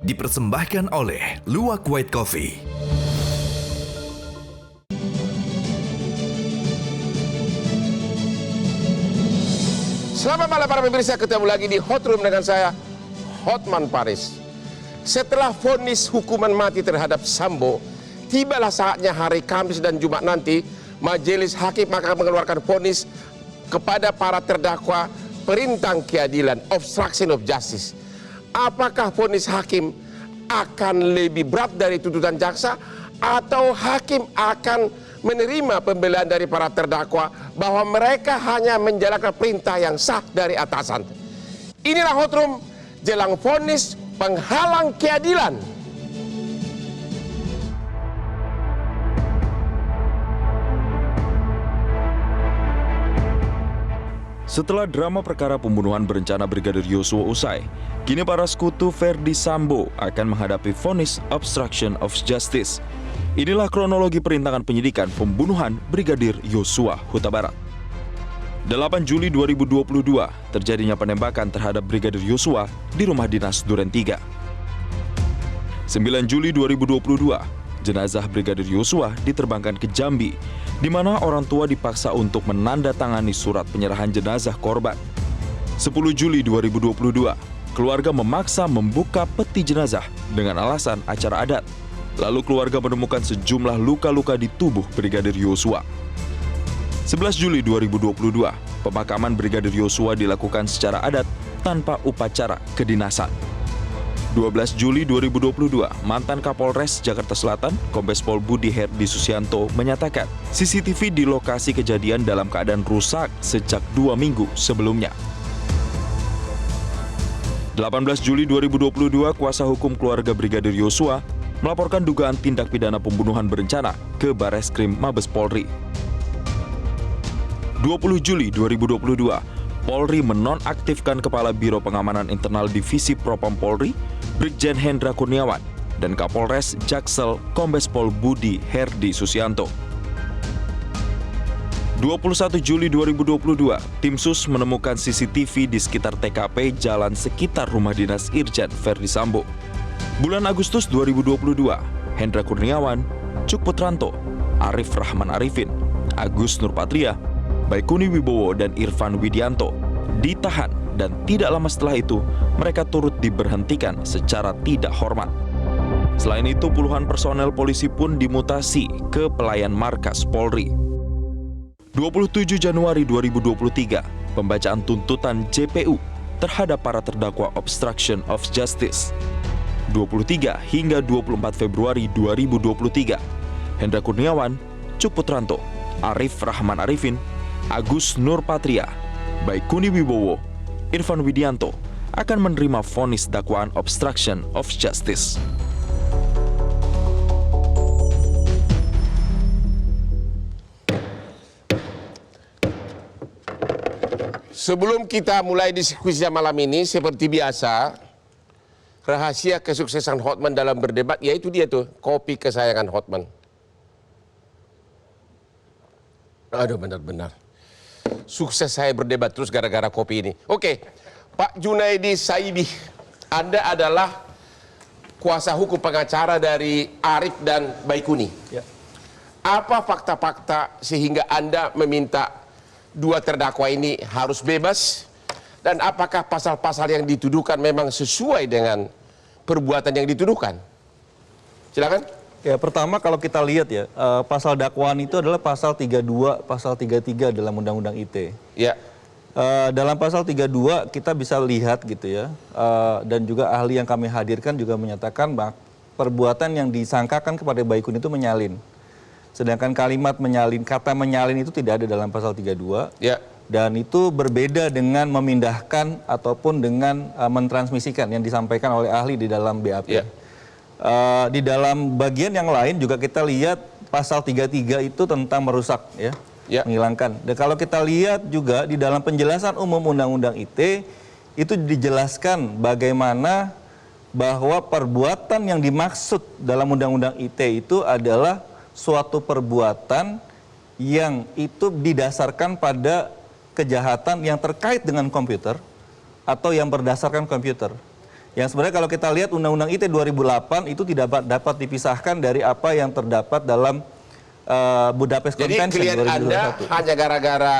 dipersembahkan oleh Luwak White Coffee. Selamat malam para pemirsa, ketemu lagi di Hot Room dengan saya, Hotman Paris. Setelah vonis hukuman mati terhadap Sambo, tibalah saatnya hari Kamis dan Jumat nanti, Majelis Hakim akan mengeluarkan vonis kepada para terdakwa perintang keadilan, obstruction of justice. Apakah vonis hakim akan lebih berat dari tuntutan jaksa, atau hakim akan menerima pembelaan dari para terdakwa bahwa mereka hanya menjalankan perintah yang sah dari atasan? Inilah Hot Room jelang vonis penghalang keadilan. Setelah drama perkara pembunuhan berencana Brigadir Yosua usai, kini para sekutu Verdi Sambo akan menghadapi vonis obstruction of justice. Inilah kronologi perintangan penyidikan pembunuhan Brigadir Yosua Huta Barat. 8 Juli 2022, terjadinya penembakan terhadap Brigadir Yosua di rumah dinas Duren 3. 9 Juli 2022, jenazah Brigadir Yosua diterbangkan ke Jambi, di mana orang tua dipaksa untuk menandatangani surat penyerahan jenazah korban. 10 Juli 2022, keluarga memaksa membuka peti jenazah dengan alasan acara adat. Lalu keluarga menemukan sejumlah luka-luka di tubuh Brigadir Yosua. 11 Juli 2022, pemakaman Brigadir Yosua dilakukan secara adat tanpa upacara kedinasan. 12 Juli 2022, mantan Kapolres Jakarta Selatan, Kombes Pol Budi Herdi Susianto menyatakan CCTV di lokasi kejadian dalam keadaan rusak sejak 2 minggu sebelumnya. 18 Juli 2022, kuasa hukum keluarga Brigadir Yosua melaporkan dugaan tindak pidana pembunuhan berencana ke Bareskrim Mabes Polri. 20 Juli 2022, Polri menonaktifkan Kepala Biro Pengamanan Internal Divisi Propam Polri, Brigjen Hendra Kurniawan, dan Kapolres Jaksel Kombes Pol Budi Herdi Susianto. 21 Juli 2022, tim SUS menemukan CCTV di sekitar TKP jalan sekitar rumah dinas Irjen Verdi Sambo. Bulan Agustus 2022, Hendra Kurniawan, Cuk Putranto, Arif Rahman Arifin, Agus Nurpatria, Baikuni Wibowo, dan Irfan Widianto ditahan, dan tidak lama setelah itu mereka turut diberhentikan secara tidak hormat. Selain itu, puluhan personel polisi pun dimutasi ke pelayan markas Polri. 27 Januari 2023, pembacaan tuntutan JPU terhadap para terdakwa obstruction of justice. 23 hingga 24 Februari 2023, Hendra Kurniawan, Cuk Putranto, Arif Rahman Arifin, Agus Nurpatria, Baikuni Wibowo, Irfan Widianto akan menerima vonis dakwaan obstruction of justice. Sebelum kita mulai diskusi malam ini, seperti biasa, rahasia kesuksesan Hotman dalam berdebat, yaitu dia tuh, kopi kesayangan Hotman. Aduh, benar-benar sukses saya berdebat terus gara-gara kopi ini. Oke, Pak Junaidi Saibi, Anda adalah kuasa hukum pengacara dari Arif dan Baikuni. Ya. Apa fakta-fakta sehingga Anda meminta dua terdakwa ini harus bebas? Dan apakah pasal-pasal yang dituduhkan memang sesuai dengan perbuatan yang dituduhkan? Silakan. Ya, pertama kalau kita lihat ya, pasal dakwaan itu adalah pasal 32, pasal 33 dalam Undang-Undang ITE. Ya. Dalam pasal 32 kita bisa lihat gitu ya, dan juga ahli yang kami hadirkan juga menyatakan bahwa perbuatan yang disangkakan kepada Baikuni itu menyalin. Sedangkan kalimat menyalin, kata menyalin itu tidak ada dalam pasal 32. Ya. Dan itu berbeda dengan memindahkan ataupun dengan mentransmisikan yang disampaikan oleh ahli di dalam BAP. Ya. Di dalam bagian yang lain juga kita lihat pasal 33 itu tentang merusak ya, menghilangkan. Dan kalau kita lihat juga di dalam penjelasan umum Undang-Undang ITE itu dijelaskan bagaimana bahwa perbuatan yang dimaksud dalam Undang-Undang ITE itu adalah suatu perbuatan yang itu didasarkan pada kejahatan yang terkait dengan komputer atau yang berdasarkan komputer. Yang sebenarnya kalau kita lihat Undang-Undang ITE 2008 itu tidak dapat dipisahkan dari apa yang terdapat dalam Budapest Jadi Convention klien 2021. Anda hanya gara-gara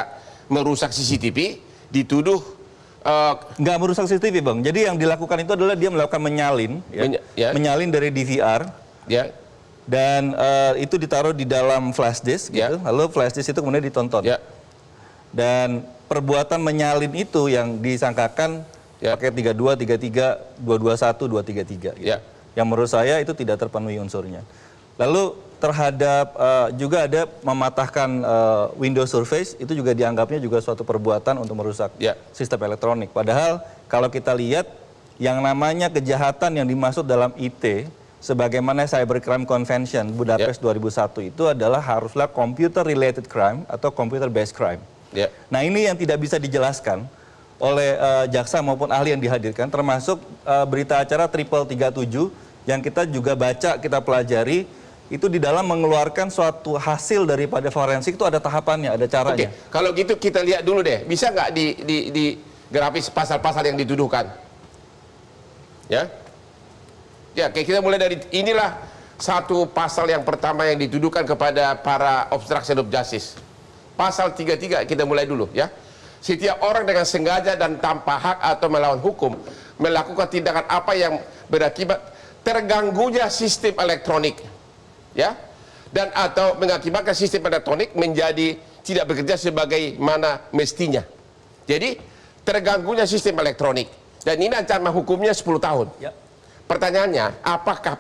merusak CCTV dituduh Nggak merusak CCTV, Bang. Jadi yang dilakukan itu adalah dia melakukan menyalin, menyalin dari DVR, ya, dan itu ditaruh di dalam flash disk, gitu. Lalu flash disk itu kemudian ditonton. ya, Dan perbuatan menyalin itu yang disangkakan pakai 32, 33, 221, 233. Gitu. Ya. Yang menurut saya itu tidak terpenuhi unsurnya. Lalu terhadap juga ada mematahkan Windows Surface, itu juga dianggapnya juga suatu perbuatan untuk merusak sistem elektronik. Padahal kalau kita lihat yang namanya kejahatan yang dimaksud dalam IT, sebagaimana Cybercrime Convention Budapest 2001 itu adalah haruslah computer related crime atau computer based crime. Nah ini yang tidak bisa dijelaskan oleh jaksa maupun ahli yang dihadirkan, termasuk berita acara Triple 37 yang kita juga baca, kita pelajari, itu di dalam mengeluarkan suatu hasil daripada forensik itu ada tahapannya, ada caranya. Oke, kalau gitu kita lihat dulu deh, bisa nggak di grafis pasal-pasal yang dituduhkan? Ya, ya, kayak kita mulai dari inilah satu pasal yang pertama yang dituduhkan kepada para obstruction of justice. Pasal 33 kita mulai dulu ya. Setiap orang dengan sengaja dan tanpa hak atau melawan hukum melakukan tindakan apa yang berakibat terganggunya sistem elektronik, ya, dan atau mengakibatkan sistem elektronik menjadi tidak bekerja sebagaimana mestinya. Jadi terganggunya sistem elektronik, dan ini ancaman hukumnya 10 tahun. Pertanyaannya, apakah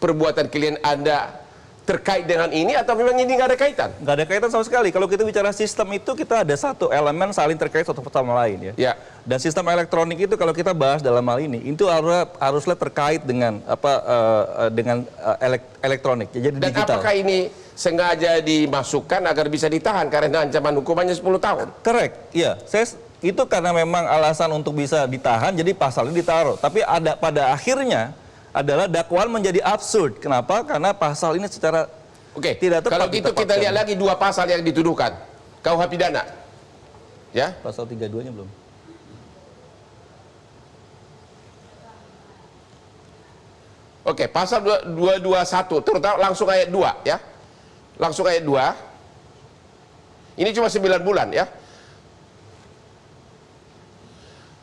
perbuatan klien Anda terkait dengan ini atau memang ini nggak ada kaitan? Nggak ada kaitan sama sekali. Kalau kita bicara sistem itu kita ada satu elemen saling terkait satu sama lain, ya. Dan sistem elektronik itu kalau kita bahas dalam hal ini itu haruslah terkait dengan elektronik, jadi dan digital. Apakah ini sengaja dimasukkan agar bisa ditahan karena ancaman hukumannya 10 tahun? Correct, iya. Itu karena memang alasan untuk bisa ditahan, jadi pasal ini ditaruh. Tapi ada pada akhirnya adalah dakwaan menjadi absurd. Kenapa? Karena pasal ini secara tidak tepat. Kalau gitu kita lihat lagi dua pasal yang dituduhkan. KUH pidana. Ya? Pasal 32-nya belum. Oke, pasal 221 terutama langsung ayat 2 ya. Langsung ayat 2. Ini cuma 9 bulan ya.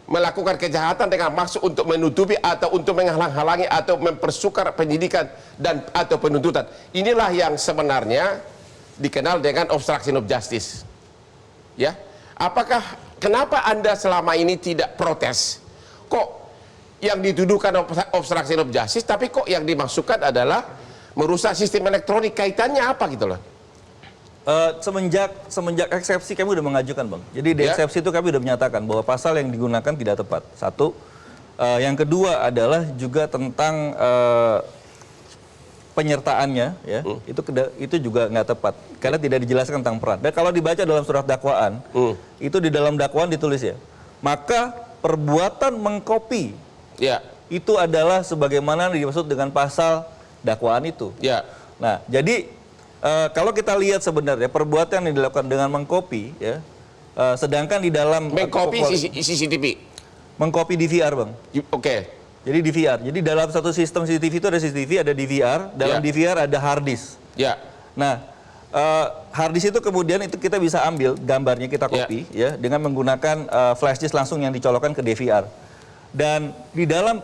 Melakukan kejahatan dengan maksud untuk menutupi atau untuk menghalang-halangi atau mempersukar penyidikan dan atau penuntutan. Inilah yang sebenarnya dikenal dengan obstruction of justice. Ya. Kenapa Anda selama ini tidak protes? Kok yang dituduhkan obstruction of justice, tapi kok yang dimasukkan adalah merusak sistem elektronik? Kaitannya apa gitu loh? Semenjak eksepsi kami sudah mengajukan, Bang. Jadi di eksepsi itu kami sudah menyatakan bahwa pasal yang digunakan tidak tepat. Satu. Yang kedua adalah juga tentang penyertaannya, ya. Itu juga nggak tepat karena tidak dijelaskan tentang peran. Dan kalau dibaca dalam surat dakwaan, itu di dalam dakwaan ditulis ya, maka perbuatan mengkopi itu adalah sebagaimana dimaksud dengan pasal dakwaan itu. Nah, jadi kalau kita lihat sebenarnya perbuatan yang dilakukan dengan mengkopi, ya, sedangkan di dalam mengkopi CCTV, mengkopi DVR, Bang. Jadi DVR. Jadi dalam satu sistem CCTV itu ada CCTV, ada DVR. Dalam DVR ada hard disk. Nah, hard disk itu kemudian itu kita bisa ambil gambarnya, kita copy, ya, dengan menggunakan flash disk langsung yang dicolokkan ke DVR. Dan di dalam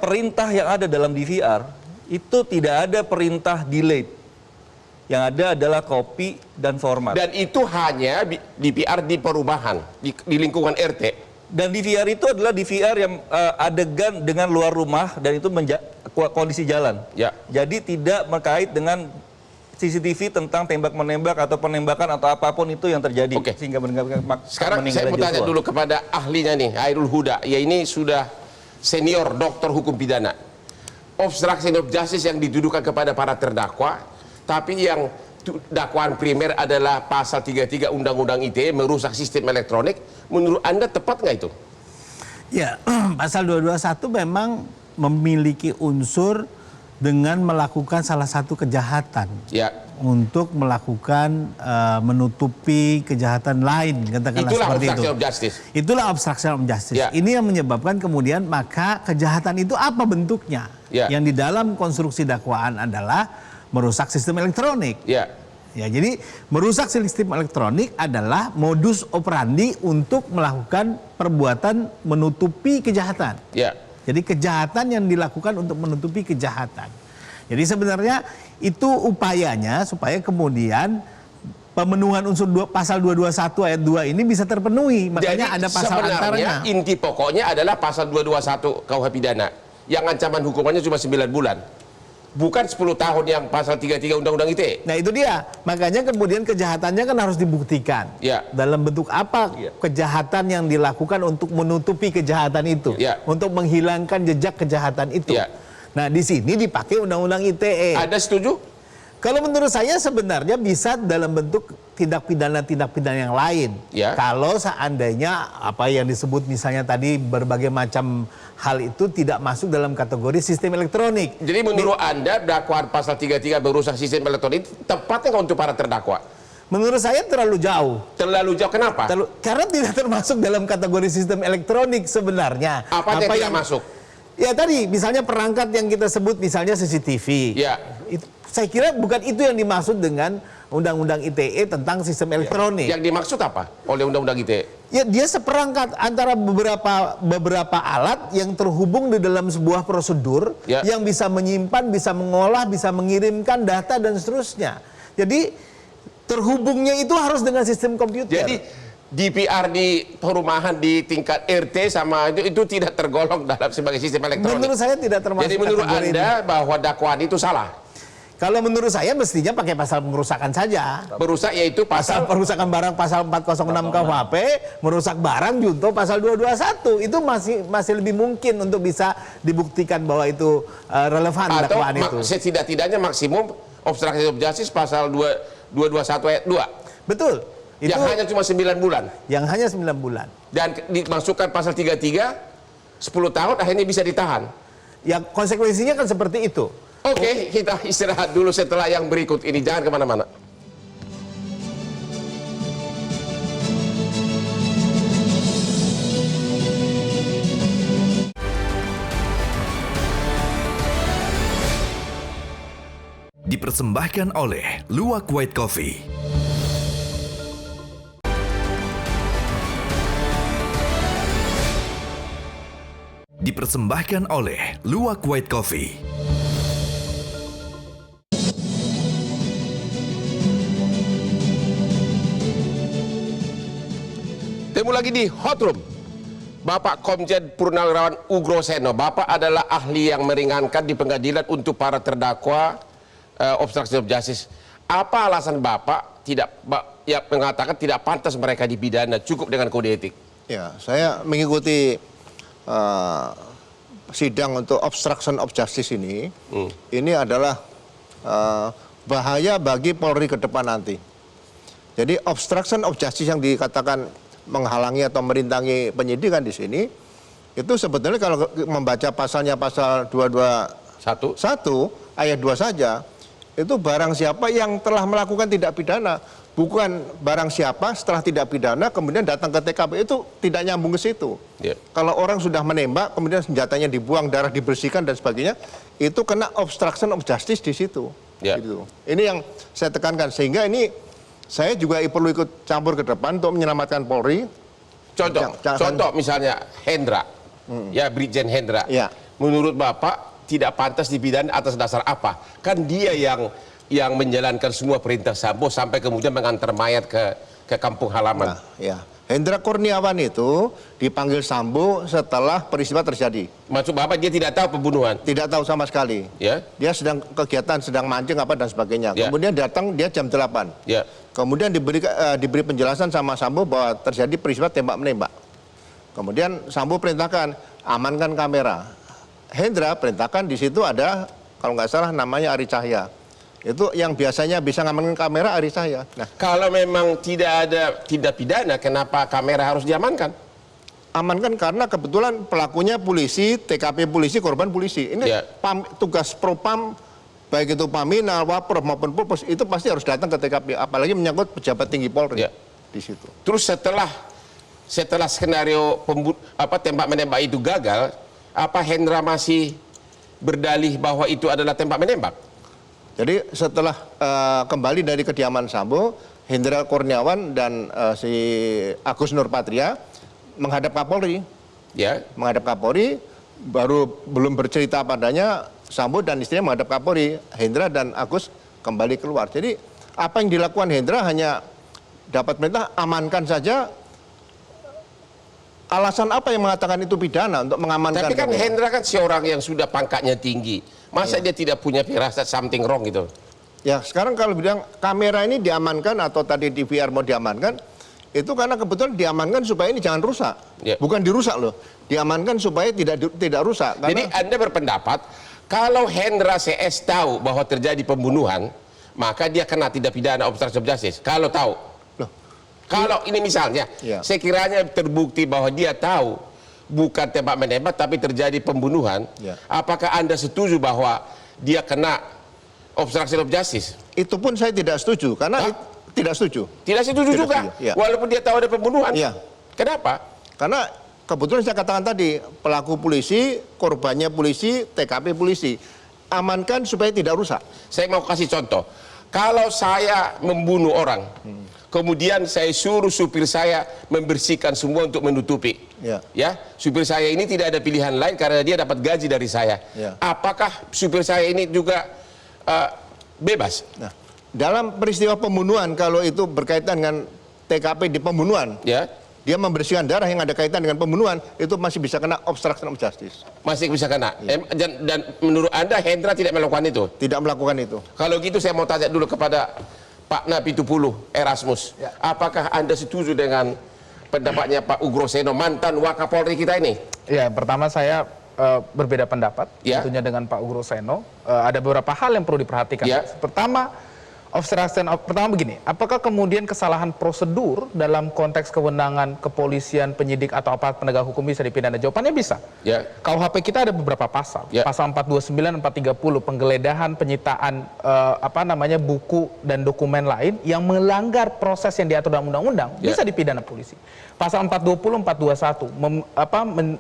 perintah yang ada dalam DVR itu tidak ada perintah delete. Yang ada adalah copy dan format. Dan itu hanya DVR di perumahan, di lingkungan RT. Dan DVR itu adalah DVR yang adegan dengan luar rumah dan itu kondisi jalan. Jadi tidak terkait dengan CCTV tentang tembak-menembak atau penembakan atau apapun itu yang terjadi. Sehingga sekarang saya mau tanya dulu kepada ahlinya nih, Hairul Huda. Ya, ini sudah senior doktor hukum pidana. Obstruction of justice yang dituduhkan kepada para terdakwa, tapi yang dakwaan primer adalah pasal 33 Undang-Undang ITE merusak sistem elektronik. Menurut Anda tepat nggak itu? Ya, pasal 221 memang memiliki unsur dengan melakukan salah satu kejahatan. untuk melakukan menutupi kejahatan lain, katakanlah Itulah seperti itu. obstruction of justice. Itulah obstruction of justice. Ya. Ini yang menyebabkan kemudian maka kejahatan itu apa bentuknya? Ya. Yang di dalam konstruksi dakwaan adalah merusak sistem elektronik. Ya. Ya, jadi merusak sistem elektronik adalah modus operandi untuk melakukan perbuatan menutupi kejahatan. Ya. Jadi kejahatan yang dilakukan untuk menutupi kejahatan. Jadi sebenarnya itu upayanya supaya kemudian pemenuhan unsur pasal 221 ayat 2 ini bisa terpenuhi. Makanya Jadi ada pasal sebenarnya antaranya. inti pokoknya adalah pasal 221 KUH pidana yang ancaman hukumannya cuma 9 bulan. Bukan 10 tahun yang pasal 33 Undang-Undang ITE. Nah itu dia, makanya kemudian kejahatannya kan harus dibuktikan. Ya. Dalam bentuk apa kejahatan yang dilakukan untuk menutupi kejahatan itu, Ya. untuk menghilangkan jejak kejahatan itu. Ya. Nah di sini dipakai Undang-Undang ITE. Anda setuju? Kalau menurut saya sebenarnya bisa dalam bentuk tindak pidana yang lain. Ya. Kalau seandainya apa yang disebut misalnya tadi berbagai macam hal itu tidak masuk dalam kategori sistem elektronik. Jadi menurut Anda dakwaan pasal 33 merusak sistem elektronik tepatnya untuk para terdakwa? Menurut saya terlalu jauh. Terlalu jauh, kenapa? Karena tidak termasuk dalam kategori sistem elektronik sebenarnya. Apa yang tidak masuk? Ya tadi misalnya perangkat yang kita sebut misalnya CCTV. Ya. Saya kira bukan itu yang dimaksud dengan Undang-Undang ITE tentang sistem elektronik. Yang dimaksud apa oleh Undang-Undang ITE? Ya dia seperangkat antara beberapa alat yang terhubung di dalam sebuah prosedur Ya. yang bisa menyimpan, bisa mengolah, bisa mengirimkan data dan seterusnya. Jadi terhubungnya itu harus dengan sistem komputer. Jadi DPR di perumahan di tingkat RT sama itu tidak tergolong dalam sebagai sistem elektronik. menurut saya tidak termasuk. Jadi menurut kategori Anda ini. bahwa dakwaan itu salah? Kalau menurut saya mestinya pakai pasal pengerusakan saja. Merusak yaitu Pasal pasal perusakan barang pasal 406 KUHP, merusak barang junto pasal 221. Itu masih lebih mungkin untuk bisa dibuktikan bahwa itu relevan atau dakwaan itu. setidak-tidaknya maksimum obstruction of justice pasal 221 ayat 2. Betul. Itu Yang hanya cuma 9 bulan. yang hanya 9 bulan. Dan dimasukkan pasal 33 10 tahun akhirnya bisa ditahan. Ya konsekuensinya kan seperti itu. Oke, kita istirahat dulu setelah yang berikut ini. Jangan kemana-mana. Dipersembahkan oleh Luwak White Coffee. Dipersembahkan oleh Luwak White Coffee. Temu lagi di Hot Room. Bapak Komjen Purnawirawan Ugroseno. Bapak adalah ahli yang meringankan di pengadilan untuk para terdakwa obstruction of justice. Apa alasan Bapak mengatakan tidak pantas mereka dipidana cukup dengan kode etik? Ya, saya mengikuti sidang untuk obstruction of justice ini. Ini adalah bahaya bagi Polri ke depan nanti. Jadi obstruction of justice yang dikatakan menghalangi atau merintangi penyidikan di sini, itu sebetulnya kalau membaca pasalnya pasal 221 ayat 2 saja, itu barang siapa yang telah melakukan tindak pidana, bukan barang siapa setelah tidak pidana kemudian datang ke TKP, itu tidak nyambung ke situ. Yeah. Kalau orang sudah menembak, kemudian senjatanya dibuang, darah dibersihkan dan sebagainya, itu kena obstruction of justice di situ. Yeah. Gitu. Ini yang saya tekankan, sehingga ini saya juga perlu ikut campur ke depan untuk menyelamatkan Polri. Contoh misalnya Hendra, ya Brigjen Hendra. Ya. Menurut Bapak tidak pantas dipidana atas dasar apa? Kan dia yang menjalankan semua perintah Sambo sampai kemudian mengantar mayat ke kampung halaman. Nah, ya. Hendra Kurniawan itu dipanggil Sambo setelah peristiwa terjadi. Maksud Bapak dia tidak tahu pembunuhan? Tidak tahu sama sekali. Ya. Dia sedang mancing apa dan sebagainya. Ya. Kemudian datang dia jam 8. Ya. Kemudian diberi penjelasan sama Sambo bahwa terjadi peristiwa tembak-menembak. Kemudian Sambo perintahkan amankan kamera. Hendra perintahkan di situ ada kalau nggak salah namanya Ari Cahya. Itu yang biasanya bisa ngamankan kamera Ari Cahya. Nah, kalau memang tidak ada tindak pidana, kenapa kamera harus diamankan? amankan karena kebetulan pelakunya polisi, TKP polisi, korban polisi. Ini Ya. tugas Propam baik itu Paminal, Wapres maupun Purpos, itu pasti harus datang ke TKP, apalagi menyangkut pejabat tinggi Polri Ya. di situ. Terus setelah skenario tembak menembak itu gagal, apa Hendra masih berdalih bahwa itu adalah tembak menembak? Jadi setelah kembali dari kediaman Sambo, Hendra Kurniawan dan si Agus Nurpatria menghadap Kapolri. Ya. Menghadap Kapolri, baru belum bercerita padanya, Sambo dan istrinya menghadap Kapolri. Hendra dan Agus kembali keluar. Jadi apa yang dilakukan Hendra hanya dapat perintah amankan saja. Alasan apa yang mengatakan itu pidana untuk mengamankan? Tapi kan Hendra kan seorang yang sudah pangkatnya tinggi. Masa dia tidak punya firasat something wrong gitu? Ya sekarang kalau bilang kamera ini diamankan atau tadi DVR mau diamankan, itu karena kebetulan diamankan supaya ini jangan rusak. Ya. Bukan dirusak loh, diamankan supaya tidak rusak. Karena, Jadi Anda berpendapat kalau Hendra CS tahu bahwa terjadi pembunuhan, maka dia kena tindak pidana obstruction of justice. Kalau tahu. loh, Kalau ini misalnya, Ya. sekiranya terbukti bahwa dia tahu bukan tembak menembak tapi terjadi pembunuhan, Ya. apakah Anda setuju bahwa dia kena obstruction of justice? itu pun saya tidak setuju karena tidak setuju. Tidak setuju Tidak juga, setuju, ya. walaupun dia tahu ada pembunuhan. Ya. Kenapa? Karena kebetulan saya katakan tadi, pelaku polisi, korbannya polisi, TKP polisi. Amankan supaya tidak rusak. Saya mau kasih contoh. Kalau saya membunuh orang, kemudian saya suruh supir saya membersihkan semua untuk menutupi. Ya. Supir saya ini tidak ada pilihan lain karena dia dapat gaji dari saya. Ya. Apakah supir saya ini juga bebas? Nah, dalam peristiwa pembunuhan, kalau itu berkaitan dengan TKP di pembunuhan, Ya, dia membersihkan darah yang ada kaitan dengan pembunuhan, itu masih bisa kena obstruction of justice. masih bisa kena. Dan menurut Anda Hendra tidak melakukan itu? Tidak melakukan itu. Kalau gitu saya mau tanya dulu kepada Pak Napitupulu Erasmus. Apakah Anda setuju dengan pendapatnya Pak Ugroseno, mantan Wakapolri kita ini? Ya, pertama saya berbeda pendapat Ya. tentunya dengan Pak Ugroseno. Ada beberapa hal yang perlu diperhatikan. Ya. Pertama, pertama begini, apakah kemudian kesalahan prosedur dalam konteks kewenangan kepolisian, penyidik atau aparat penegak hukum bisa dipidana? Jawabannya bisa. Ya. KUHP kita ada beberapa pasal. Ya. Pasal 429 dan 430 penggeledahan, penyitaan buku dan dokumen lain yang melanggar proses yang diatur dalam undang-undang Ya. bisa dipidana polisi. Pasal 420, 421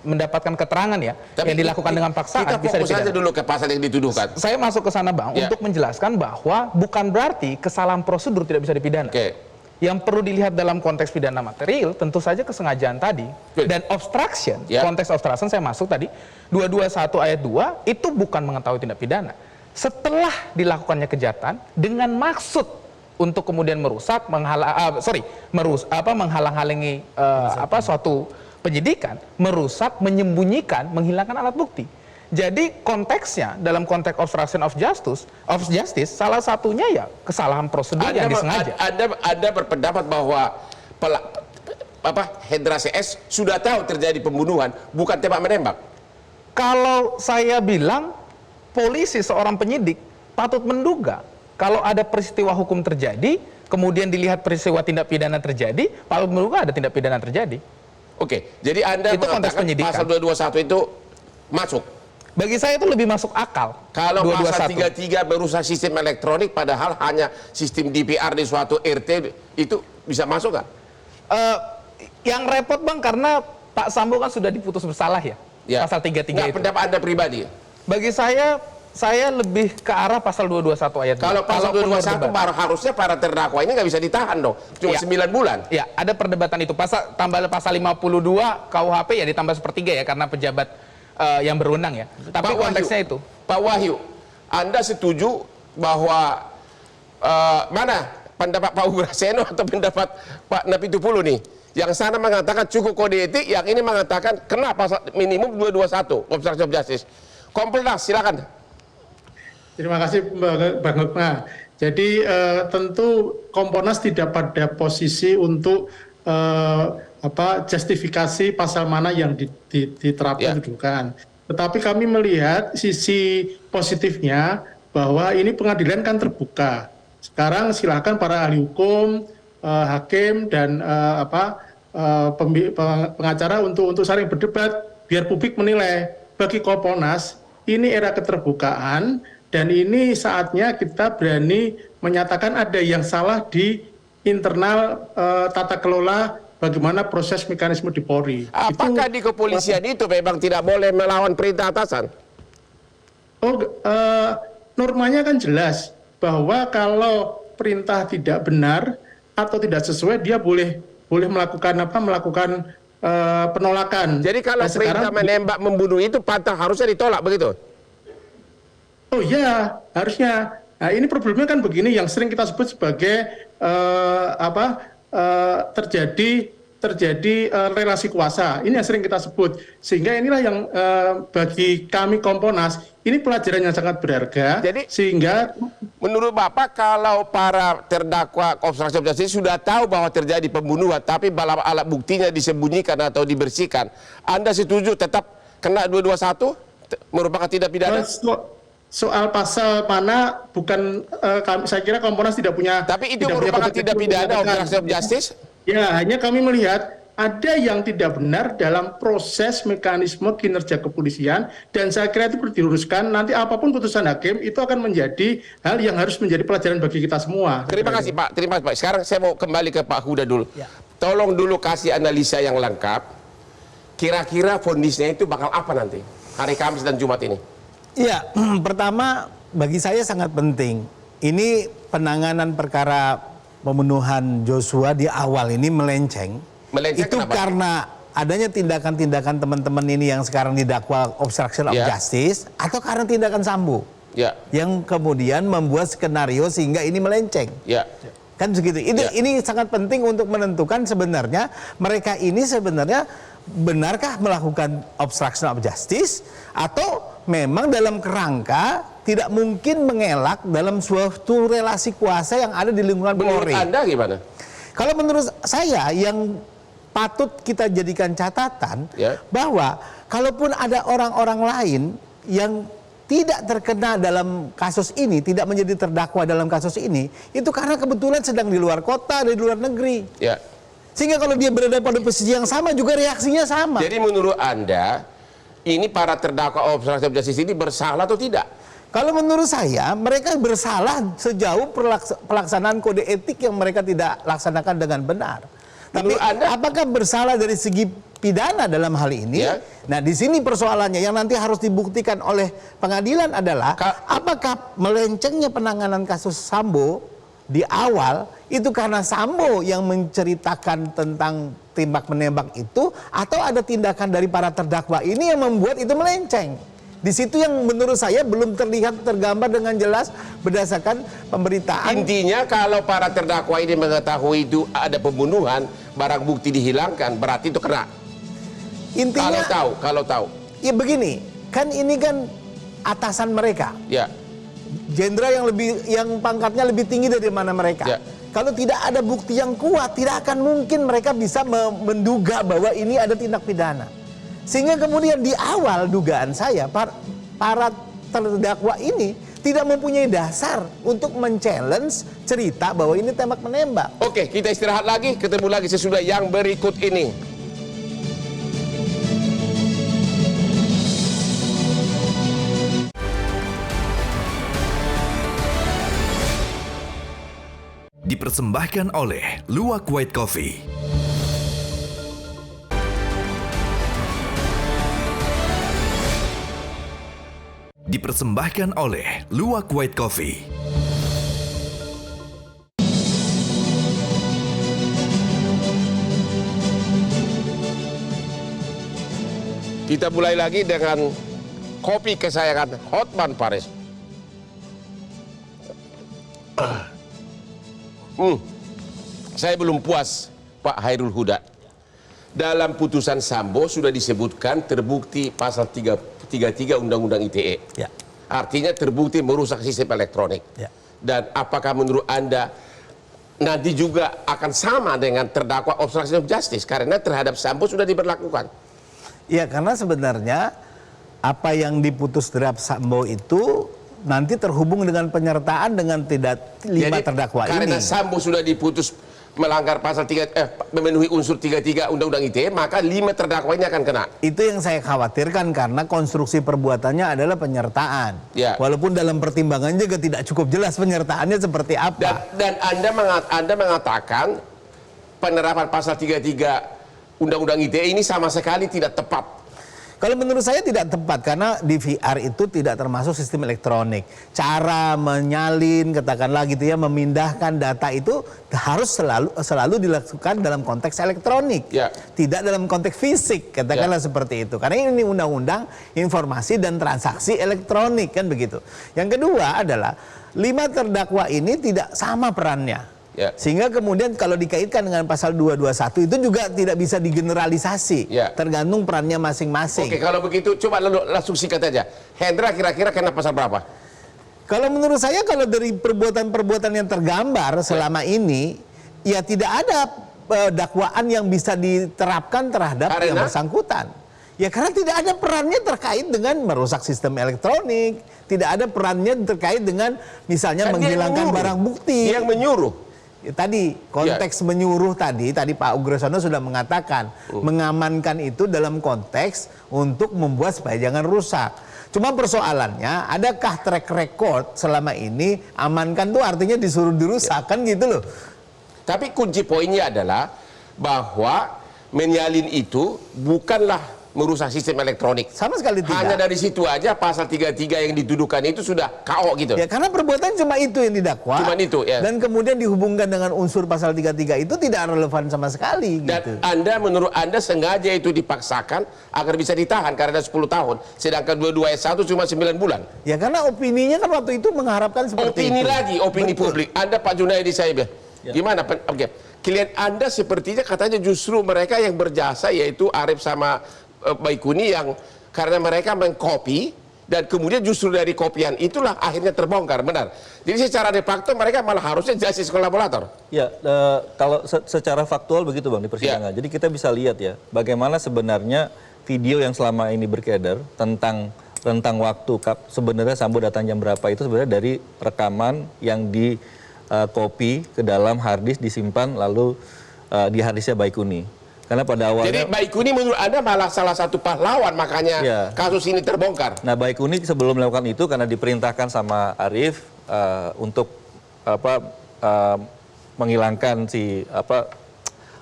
mendapatkan keterangan ya yang dilakukan dengan paksaan Kita bisa fokus dipidana. saja dulu ke pasal yang dituduhkan. Saya masuk ke sana Bang Ya. untuk menjelaskan bahwa bukan berarti kesalahan prosedur tidak bisa dipidana. Oke. Yang perlu dilihat dalam konteks pidana material tentu saja kesengajaan tadi dan obstruction. Ya. Konteks obstruction saya masuk tadi 221 ayat 2 itu bukan mengetahui tindak pidana. Setelah dilakukannya kejahatan dengan maksud untuk kemudian merusak, menghalang-halangi suatu penyidikan, merusak, menyembunyikan, menghilangkan alat bukti. Jadi konteksnya dalam konteks obstruction of justice salah satunya ya kesalahan prosedur yang disengaja. Ada berpendapat bahwa Hendra CS sudah tahu terjadi pembunuhan, bukan tembak menembak. Kalau saya bilang polisi seorang penyidik patut menduga kalau ada peristiwa hukum terjadi, kemudian dilihat peristiwa tindak pidana terjadi, patut menduga ada tindak pidana terjadi. Oke, jadi Anda Itu konteks mengatakan penyidikan. pasal 221 itu masuk. Bagi saya itu lebih masuk akal. Kalau pasal 221. 33 merusak sistem elektronik padahal hanya sistem DPR di suatu RT, itu bisa masuk nggak? Yang repot Bang karena Pak Sambo kan sudah diputus bersalah ya. Pasal 33 Nggak, itu. pendapat Anda pribadi. Bagi saya lebih ke arah pasal 221 ayat 2. Kalau pasal Kalaupun 221 berdebat. harusnya para terdakwa ini nggak bisa ditahan dong, cuma Iya. 9 bulan. Ya, ada perdebatan itu. Tambah pasal 52 KUHP ya ditambah sepertiga ya karena pejabat yang berwenang ya. Tapi konteksnya itu. Pak Wahyu, Anda setuju bahwa mana pendapat Pak Ugroseno atau pendapat Pak Napitupulu nih? Yang sana mengatakan cukup kode etik, yang ini mengatakan kena pasal minimum 221 obstruction of justice. Kompolnas, silakan. Terima kasih Bang Hukma. Jadi tentu Kompolnas tidak pada posisi untuk justifikasi pasal mana yang diterapkan kedudukan. Tetapi kami melihat sisi positifnya bahwa ini pengadilan kan terbuka. Sekarang silakan para ahli hukum, hakim dan pengacara untuk saling berdebat biar publik menilai. Bagi Kompolnas ini era keterbukaan dan ini saatnya kita berani menyatakan ada yang salah di internal tata kelola bagaimana proses mekanisme di Polri. Apakah di kepolisian itu memang tidak boleh melawan perintah atasan? Normanya kan jelas bahwa kalau perintah tidak benar atau tidak sesuai, dia boleh melakukan penolakan. Jadi kalau perintah menembak membunuh itu pantang harusnya ditolak begitu? Oh iya, harusnya. Nah ini problemnya kan begini, yang sering kita sebut sebagai terjadi relasi kuasa. Ini yang sering kita sebut. Sehingga inilah yang bagi kami Komponas ini pelajaran yang sangat berharga. Jadi sehingga menurut Bapak kalau para terdakwa obstruction of justice sudah tahu bahwa terjadi pembunuhan tapi alat buktinya disembunyikan atau dibersihkan, Anda setuju tetap kena 221 merupakan tindak pidana? Soal pasal mana bukan saya kira Komponas tidak punya. Tapi itu merupakan tindak pidana obstruction of justice? Ya, hanya kami melihat ada yang tidak benar dalam proses mekanisme kinerja kepolisian dan saya kira itu perlu diluruskan. Nanti apapun putusan hakim itu akan menjadi hal yang harus menjadi pelajaran bagi kita semua. Terima kasih Pak, terima kasih Pak. Sekarang saya mau kembali ke Pak Huda dulu. Ya. Tolong dulu kasih analisa yang lengkap. Kira-kira vonisnya itu bakal apa nanti hari Kamis dan Jumat ini? Iya, pertama bagi saya sangat penting. Ini penanganan perkara pembunuhan Joshua di awal ini melenceng. Itu kenapa? Karena adanya tindakan-tindakan teman-teman ini yang sekarang didakwa obstruction of justice atau karena tindakan Sambo yang kemudian membuat skenario sehingga ini melenceng. Kan segitu. Ini sangat penting untuk menentukan sebenarnya mereka ini sebenarnya benarkah melakukan obstruction of justice atau memang dalam kerangka tidak mungkin mengelak dalam suatu relasi kuasa yang ada di lingkungan Polri. Menurut Anda gimana? Kalau menurut saya yang patut kita jadikan catatan bahwa kalaupun ada orang-orang lain yang tidak terkena dalam kasus ini, tidak menjadi terdakwa dalam kasus ini, itu karena kebetulan sedang di luar kota, di luar negeri. Sehingga kalau dia berada pada posisi yang sama juga reaksinya sama. Jadi menurut Anda ini para terdakwa obstruction of justice ini bersalah atau tidak? Kalau menurut saya mereka bersalah sejauh pelaksanaan kode etik yang mereka tidak laksanakan dengan benar. Tapi Anda, apakah bersalah dari segi pidana dalam hal ini? Nah di sini persoalannya yang nanti harus dibuktikan oleh pengadilan adalah apakah melencengnya penanganan kasus Sambo di awal itu karena Sambo yang menceritakan tentang tembak menembak itu atau ada tindakan dari para terdakwa ini yang membuat itu melenceng. Di situ yang menurut saya belum terlihat tergambar dengan jelas berdasarkan pemberitaan. Intinya kalau para terdakwa ini mengetahui itu ada pembunuhan, barang bukti dihilangkan, berarti itu kena. Intinya kalau tahu. Ya begini, kan ini kan atasan mereka. Jenderal yang pangkatnya lebih tinggi dari mana mereka. Kalau tidak ada bukti yang kuat, tidak akan mungkin mereka bisa menduga bahwa ini ada tindak pidana. Sehingga kemudian di awal dugaan saya para terdakwa ini tidak mempunyai dasar untuk men-challenge cerita bahwa ini tembak menembak. Oke, kita istirahat lagi, ketemu lagi sesudah yang berikut ini. Dipersembahkan oleh Luwak White Coffee. Dipersembahkan oleh Luwak White Coffee. Kita mulai lagi dengan kopi kesayangan Hotman Paris. Saya belum puas Pak Hairul Huda. Dalam putusan Sambo sudah disebutkan terbukti pasal 33 Undang-Undang ITE. Artinya terbukti merusak sistem elektronik. Dan apakah menurut Anda nanti juga akan sama dengan terdakwa obstruction of justice karena terhadap Sambo sudah diberlakukan? Ya, karena sebenarnya apa yang diputus terhadap Sambo itu nanti terhubung dengan penyertaan dengan 5 terdakwa ini. Karena Sambo sudah diputus melanggar pasal memenuhi unsur 33 Undang-Undang ITE, maka 5 terdakwa ini akan kena. Itu yang saya khawatirkan karena konstruksi perbuatannya adalah penyertaan. Ya. Walaupun dalam pertimbangan juga tidak cukup jelas penyertaannya seperti apa. Dan Anda mengatakan penerapan pasal 33 Undang-Undang ITE ini sama sekali tidak tepat. Kalau menurut saya tidak tepat karena DVR itu tidak termasuk sistem elektronik. Cara menyalin, katakanlah gitu ya, memindahkan data itu harus selalu dilakukan dalam konteks elektronik. Ya. Tidak dalam konteks fisik, katakanlah seperti itu. Karena ini undang-undang informasi dan transaksi elektronik kan begitu. Yang kedua adalah 5 terdakwa ini tidak sama perannya. Ya. Sehingga kemudian kalau dikaitkan dengan pasal 221 itu juga tidak bisa digeneralisasi. Ya. Tergantung perannya masing-masing. Oke, kalau begitu coba langsung singkat aja. Hendra kira-kira kena pasal berapa? Kalau menurut saya kalau dari perbuatan-perbuatan yang tergambar selama ini, ya tidak ada dakwaan yang bisa diterapkan terhadap yang bersangkutan. Ya karena tidak ada perannya terkait dengan merusak sistem elektronik, tidak ada perannya terkait dengan misalnya menghilangkan barang bukti. Dia yang menyuruh. Ya, tadi konteks menyuruh tadi Pak Ugrosono sudah mengatakan mengamankan itu dalam konteks untuk membuat supaya jangan rusak. Cuma persoalannya adakah track record selama ini amankan tuh artinya disuruh dirusakkan gitu loh. Tapi kunci poinnya adalah bahwa menyalin itu bukanlah merusak sistem elektronik. Sama sekali tidak. Hanya dari situ aja pasal 33 yang dituduhkan itu sudah KO gitu. Ya karena perbuatan cuma itu yang didakwa. Cuma itu ya. Dan kemudian dihubungkan dengan unsur pasal 33 itu tidak relevan sama sekali. Dan gitu. menurut Anda sengaja itu dipaksakan agar bisa ditahan karena 10 tahun. Sedangkan 22 S1 cuma 9 bulan. Ya karena opininya kan waktu itu mengharapkan seperti opini itu. Lagi, opini publik. Anda Pak Junaidi saya bilang. Gimana? Oke. Klien Anda sepertinya katanya justru mereka yang berjasa yaitu Arif sama Baikuni yang karena mereka mengcopy dan kemudian justru dari kopian itulah akhirnya terbongkar, benar. Jadi secara de facto mereka malah harusnya justice kolaborator. Ya, kalau secara faktual begitu Bang di persidangan. Jadi kita bisa lihat ya bagaimana sebenarnya video yang selama ini beredar tentang rentang waktu sebenarnya Sambo datang jam berapa itu sebenarnya dari rekaman yang di copy ke dalam hard disk disimpan lalu di hard disknya Baikuni. Karena pada awalnya. Jadi Baikuni menurut Anda malah salah satu pahlawan makanya kasus ini terbongkar. Nah Baikuni sebelum melakukan itu karena diperintahkan sama Arif untuk menghilangkan si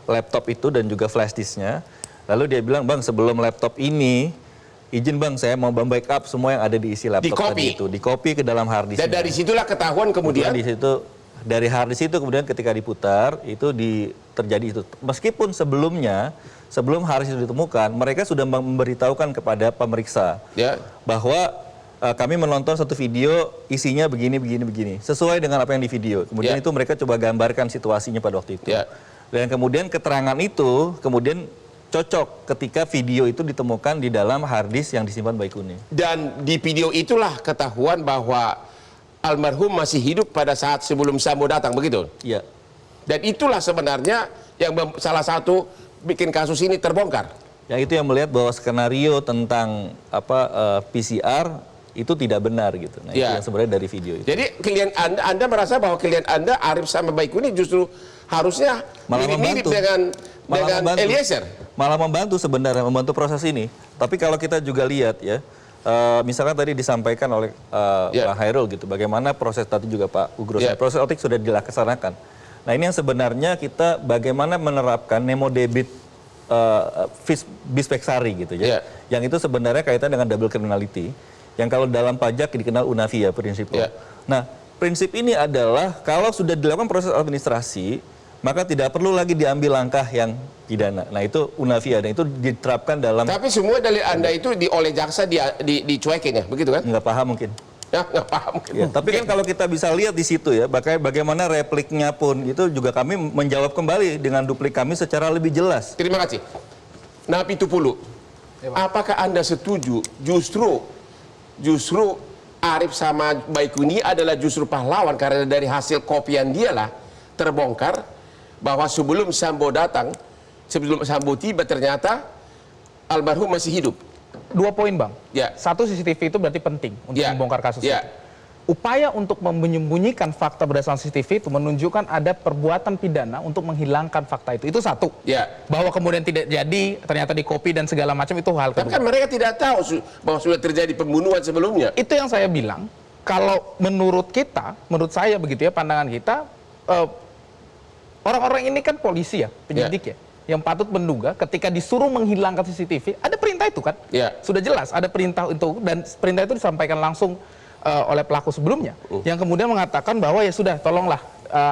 laptop itu dan juga flash disknya. Lalu dia bilang, Bang sebelum laptop ini izin Bang saya mau backup semua yang ada di isi laptop tadi itu, di copy ke dalam hard disknya. Dan dari situlah ketahuan kemudian. Di situ dari hard disk itu kemudian ketika diputar itu terjadi itu. Meskipun sebelum hard disk itu ditemukan, mereka sudah memberitahukan kepada pemeriksa bahwa kami menonton satu video isinya begini sesuai dengan apa yang di video. Kemudian itu mereka coba gambarkan situasinya pada waktu itu. Dan kemudian keterangan itu kemudian cocok ketika video itu ditemukan di dalam hard disk yang disimpan Baikuni. Dan di video itulah ketahuan bahwa almarhum masih hidup pada saat sebelum Sambo datang, begitu? Iya. Dan itulah sebenarnya yang salah satu bikin kasus ini terbongkar. Yang itu yang melihat bahwa skenario tentang PCR itu tidak benar gitu. Nah, itu yang sebenarnya dari video itu. Jadi klien Anda merasa bahwa klien Anda Arif sama Baikuni justru harusnya mirip-mirip dengan Eliezer. Malah membantu sebenarnya, membantu proses ini. Tapi kalau kita juga lihat ya, misalkan tadi disampaikan oleh Pak Hairul gitu, bagaimana proses tadi juga Pak Ugrosono, proses otik sudah dilaksanakan. Nah ini yang sebenarnya kita bagaimana menerapkan Nemo Debit Bispeksari gitu ya, yang itu sebenarnya kaitan dengan double criminality, yang kalau dalam pajak dikenal UNAVIA prinsipnya. Nah prinsip ini adalah kalau sudah dilakukan proses administrasi, maka tidak perlu lagi diambil langkah yang pidana. Nah itu UNAVIA dan itu diterapkan dalam. Tapi semua dalil Anda itu oleh jaksa dicuekin ya, begitu kan? Nggak paham mungkin. Ya nggak paham mungkin. Ya, tapi kan kalau kita bisa lihat di situ ya, bagaimana repliknya pun itu juga kami menjawab kembali dengan duplik kami secara lebih jelas. Terima kasih. Napi Tupulu, apakah Anda setuju justru Arif sama Baikuni adalah justru pahlawan karena dari hasil kopian dialah terbongkar bahwa sebelum Sambo datang, sebelum Sambo tiba ternyata almarhum masih hidup. 2 poin Bang. Satu, CCTV itu berarti penting untuk membongkar kasus itu. upaya untuk menyembunyikan fakta berdasarkan CCTV itu menunjukkan ada perbuatan pidana untuk menghilangkan fakta itu. Itu satu. Ya. Bahwa kemudian tidak jadi, ternyata di copy dan segala macam, itu hal Tapi kedua. kan mereka tidak tahu bahwa sudah terjadi pembunuhan sebelumnya. Itu yang saya bilang, kalau menurut kita, menurut saya begitu ya, pandangan kita, orang-orang ini kan polisi ya, penyidik ya, yang patut menduga ketika disuruh menghilangkan CCTV, ada perintah itu kan? Ya. Sudah jelas ada perintah itu, dan perintah itu disampaikan langsung oleh pelaku sebelumnya, yang kemudian mengatakan bahwa ya sudah, tolonglah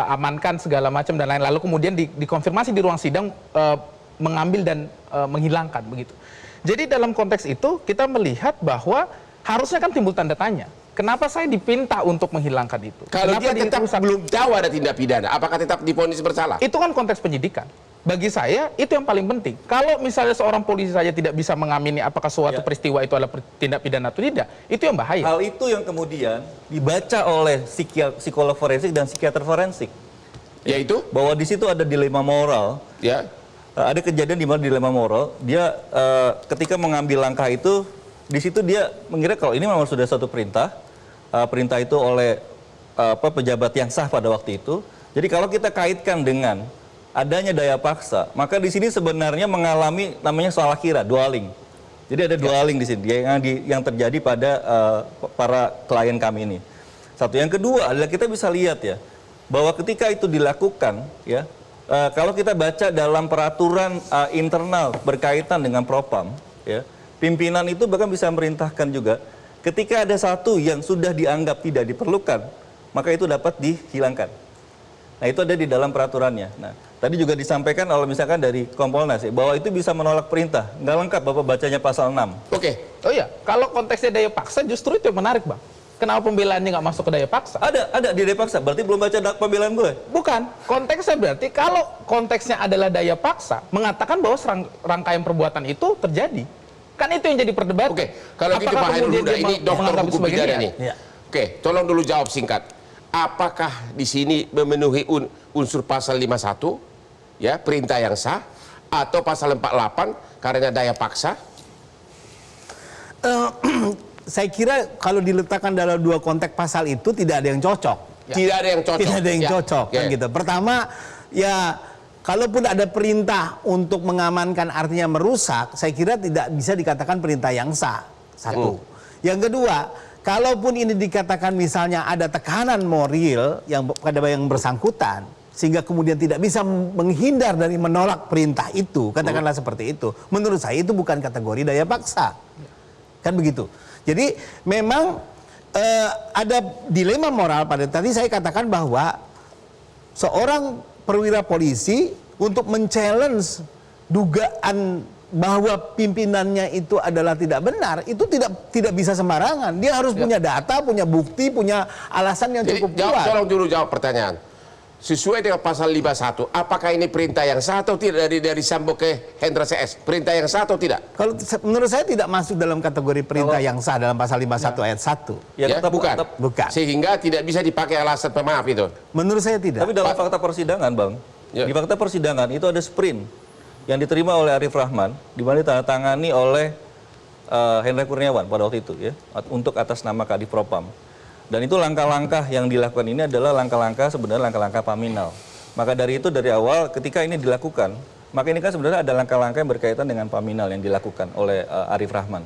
amankan segala macam dan lain, lalu kemudian dikonfirmasi di ruang sidang mengambil dan menghilangkan begitu. Jadi dalam konteks itu kita melihat bahwa harusnya kan timbul tanda tanya. Kenapa saya dipinta untuk menghilangkan itu? Kalau Kenapa dia tetap dirusak? belum tahu ada tindak pidana, apakah tetap divonis bersalah? Itu kan konteks penyidikan. Bagi saya itu yang paling penting. Kalau misalnya seorang polisi saja tidak bisa mengamini apakah suatu peristiwa itu adalah tindak pidana atau tidak, itu yang bahaya. Hal itu yang kemudian dibaca oleh psikolog forensik dan psikiater forensik. Yaitu? Bahwa di situ ada dilema moral. Ya. Ada kejadian di mana dilema moral, dia ketika mengambil langkah itu, di situ dia mengira kalau ini memang sudah satu perintah, perintah itu oleh pejabat yang sah pada waktu itu. Jadi kalau kita kaitkan dengan adanya daya paksa, maka di sini sebenarnya mengalami namanya salah kira, dualing. Jadi ada dualing di sini yang terjadi pada para klien kami ini. Satu, yang kedua adalah kita bisa lihat ya, bahwa ketika itu dilakukan ya, kalau kita baca dalam peraturan internal berkaitan dengan propam ya, pimpinan itu bahkan bisa merintahkan juga ketika ada satu yang sudah dianggap tidak diperlukan, maka itu dapat dihilangkan. Nah, itu ada di dalam peraturannya. Nah, tadi juga disampaikan oleh misalkan dari Kompolnas ya, bahwa itu bisa menolak perintah. Nggak lengkap Bapak bacanya pasal 6. Oke. Oh iya, kalau konteksnya daya paksa justru itu yang menarik, Bang. Kenapa pembelaannya nggak masuk ke daya paksa? Ada di daya paksa, berarti belum baca pembelaan gue. Bukan, konteksnya berarti kalau konteksnya adalah daya paksa, mengatakan bahwa rangkaian perbuatan itu terjadi. Kan itu yang jadi perdebatan. Oke, kalau gitu Pak Hairul Huda, ini dokter hukum pidana nih. Ya. Oke, tolong dulu jawab singkat. Apakah di sini memenuhi unsur pasal 51 ya, perintah yang sah, atau pasal 48 karena daya paksa? Saya kira kalau diletakkan dalam dua konteks pasal itu tidak ada yang cocok. Tidak ada yang cocok. Tidak ada yang Ya. cocok kan Ya. gitu. Pertama, ya kalaupun ada perintah untuk mengamankan artinya merusak, saya kira tidak bisa dikatakan perintah yang sah. Satu. Yang kedua, kalaupun ini dikatakan misalnya ada tekanan moral yang pada yang bersangkutan, sehingga kemudian tidak bisa menghindar dari menolak perintah itu, katakanlah seperti itu. Menurut saya itu bukan kategori daya paksa. Kan begitu. Jadi memang ada dilema moral pada tadi saya katakan bahwa seorang perwira polisi untuk men-challenge dugaan bahwa pimpinannya itu adalah tidak benar, itu tidak bisa sembarangan. Dia harus punya data, punya bukti, punya alasan yang Jadi, cukup kuat. tolong dulu jawab pertanyaan. Sesuai dengan pasal 51, apakah ini perintah yang sah atau tidak dari Sambo ke Hendra CS? Perintah yang sah atau tidak? Kalau menurut saya tidak masuk dalam kategori perintah yang sah dalam pasal 51 ayat 1. Ya, tetap- bukan. Bukan. Sehingga tidak bisa dipakai alasan pemaaf itu. Menurut saya tidak. Tapi dalam fakta persidangan, Bang, Ya. di fakta persidangan itu ada sprint yang diterima oleh Arif Rahman, di mana ditandatangani oleh Hendra Kurniawan pada waktu itu ya, untuk atas nama Kadif Propam. Dan itu langkah-langkah yang dilakukan ini adalah langkah-langkah sebenarnya langkah-langkah paminal. Maka dari itu dari awal ketika ini dilakukan, maka ini kan sebenarnya ada langkah-langkah yang berkaitan dengan paminal yang dilakukan oleh Arif Rahman.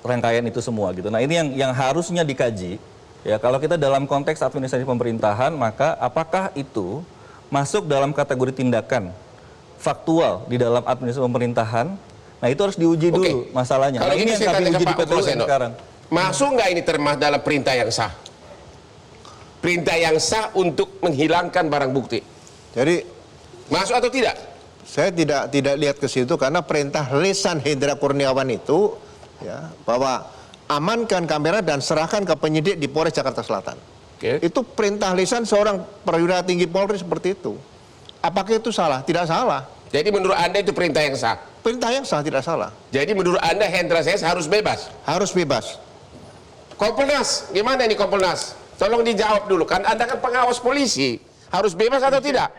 Rangkaian itu semua gitu. Nah, ini yang harusnya dikaji. Ya, kalau kita dalam konteks administrasi pemerintahan, maka apakah itu masuk dalam kategori tindakan faktual di dalam administrasi pemerintahan? Nah, itu harus diuji dulu masalahnya. Kalau Nah, ini ini yang saya kami tanya ke uji di Pak PPSN Kapolsek, sekarang. masuk nggak ini termasuk dalam perintah yang sah? Perintah yang sah untuk menghilangkan barang bukti. Jadi Masuk atau tidak? saya tidak lihat ke situ karena perintah lisan Hendra Kurniawan itu ya, bahwa amankan kamera dan serahkan ke penyidik di Polres Jakarta Selatan. Oke. Itu perintah lisan seorang perwira tinggi Polri seperti itu. Apakah itu salah? Tidak salah. Jadi menurut Anda itu perintah yang sah. Perintah yang sah tidak salah. Jadi menurut Anda Hendra CS harus bebas. Harus bebas. Kompolnas, gimana ini Kompolnas? Tolong dijawab dulu, kan Anda kan pengawas polisi. Harus bebas atau tidak?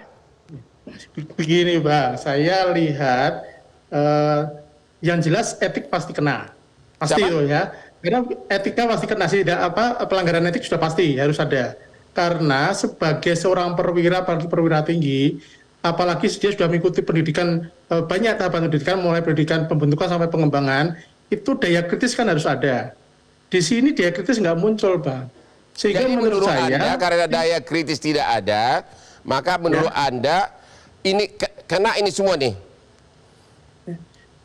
Begini Bang, saya lihat yang jelas etik pasti kena. Pasti Siapa? itu ya. Karena etika pasti kena sih, pelanggaran etik sudah pasti harus ada. Karena sebagai seorang perwira tinggi, apalagi dia sudah mengikuti pendidikan, banyak tahapan pendidikan, mulai pendidikan pembentukan sampai pengembangan, itu daya kritis kan harus ada. Di sini daya kritis nggak muncul, Bang. Sehingga Jadi menurut saya, Anda karena daya kritis tidak ada, maka menurut Anda ini kena ini semua nih.